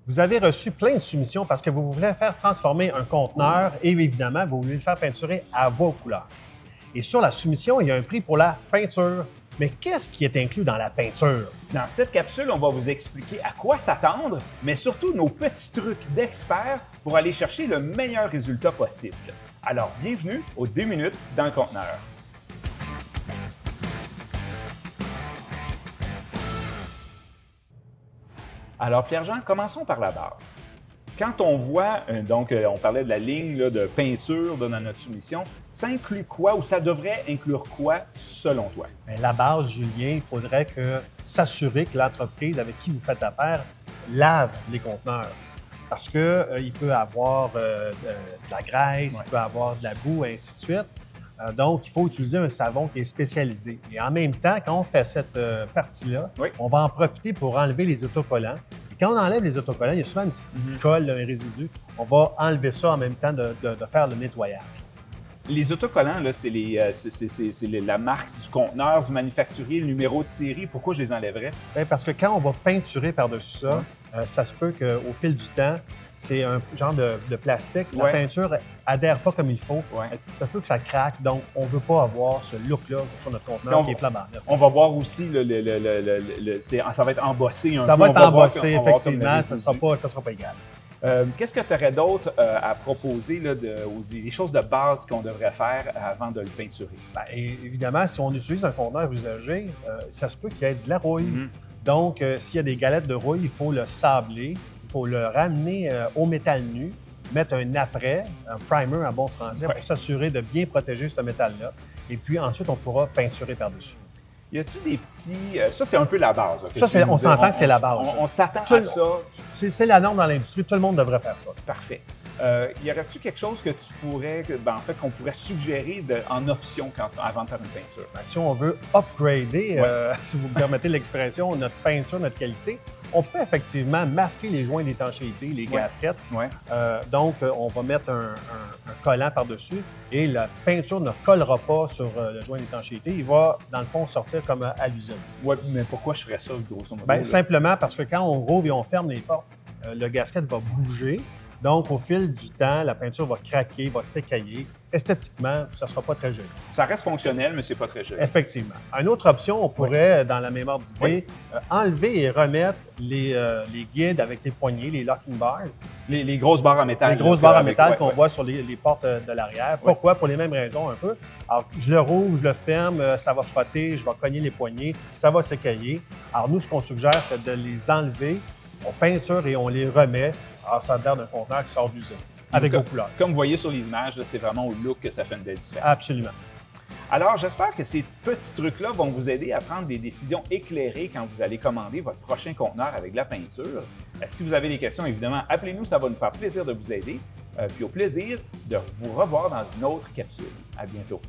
Vous avez reçu plein de soumissions parce que vous voulez faire transformer un conteneur et évidemment, vous voulez le faire peinturer à vos couleurs. Et sur la soumission, il y a un prix pour la peinture. Mais qu'est-ce qui est inclus dans la peinture? Dans cette capsule, on va vous expliquer à quoi s'attendre, mais surtout nos petits trucs d'experts pour aller chercher le meilleur résultat possible. Alors, bienvenue aux 2 minutes dans le conteneur. Alors, Pierre-Jean, commençons par la base. Quand on voit, on parlait de la ligne là, de peinture dans notre soumission, ça inclut quoi ou ça devrait inclure quoi selon toi? Bien, la base, Julien, il faudrait s'assurer que l'entreprise avec qui vous faites affaire lave les conteneurs. Parce qu'il peut avoir de la graisse, il peut avoir de la boue, et ainsi de suite. Donc, il faut utiliser un savon qui est spécialisé. Et en même temps, quand on fait cette partie-là, on va en profiter pour enlever les autocollants. Et quand on enlève les autocollants, il y a souvent une petite colle, un résidu. On va enlever ça en même temps de faire le nettoyage. Les autocollants, là, c'est la marque du conteneur, du manufacturier, le numéro de série. Pourquoi je les enlèverais? Bien, parce que quand on va peinturer par-dessus ça, ça se peut qu'au fil du temps, c'est un genre de plastique. La peinture adhère pas comme il faut. Ça se peut que ça craque. Donc, on ne veut pas avoir ce look-là sur notre conteneur qui est flambant neuf. On va voir aussi, ça va être embossé un peu. Ça va être embossé, effectivement. Ça ne sera pas égal. Qu'est-ce que tu aurais d'autre à proposer, là, ou des choses de base qu'on devrait faire avant de le peinturer? Bien, évidemment, si on utilise un conteneur usagé, ça se peut qu'il y ait de la rouille. Donc, s'il y a des galettes de rouille, il faut le sabler. Il faut le ramener au métal nu, mettre un après, un primer en bon français, pour s'assurer de bien protéger ce métal-là. Et puis ensuite, on pourra peinturer par-dessus. Y a-t-il des petits... ça, c'est un peu la base. On s'entend que c'est la base. On s'attend à ça. C'est la norme dans l'industrie. Tout le monde devrait faire ça. Parfait. Y aurait-il quelque chose que tu pourrais, qu'on pourrait suggérer en option avant de faire une peinture? Bien, si on veut upgrader, si vous me permettez l'expression, notre peinture, notre qualité, on peut effectivement masquer les joints d'étanchéité, les gasquettes. Donc, on va mettre un collant par-dessus et la peinture ne collera pas sur le joint d'étanchéité. Il va, dans le fond, sortir comme à l'usine. Oui, mais pourquoi je ferais ça, grosso modo? Bien, simplement parce que quand on rouvre et on ferme les portes, le gasket va bouger. Donc, au fil du temps, la peinture va craquer, va s'écailler. Esthétiquement, ça ne sera pas très joli. Ça reste fonctionnel, mais ce n'est pas très joli. Effectivement. Une autre option, on pourrait, dans la même ordre d'idée, enlever et remettre les guides avec les poignées, les locking bars. Les grosses barres en métal. Les grosses barres en métal qu'on voit sur les portes de l'arrière. Pourquoi? Pour les mêmes raisons un peu. Alors, je le rouvre, je le ferme, ça va frotter, je vais cogner les poignées, ça va s'écailler. Alors, nous, ce qu'on suggère, c'est de les enlever, on peinture et on les remet. Alors, ça a l'air d'un conteneur qui sort d'usine, avec vos couleurs. Comme vous voyez sur les images, c'est vraiment au look que ça fait une belle différence. Absolument. Alors, j'espère que ces petits trucs-là vont vous aider à prendre des décisions éclairées quand vous allez commander votre prochain conteneur avec de la peinture. Si vous avez des questions, évidemment, appelez-nous, ça va nous faire plaisir de vous aider. Puis au plaisir de vous revoir dans une autre capsule. À bientôt.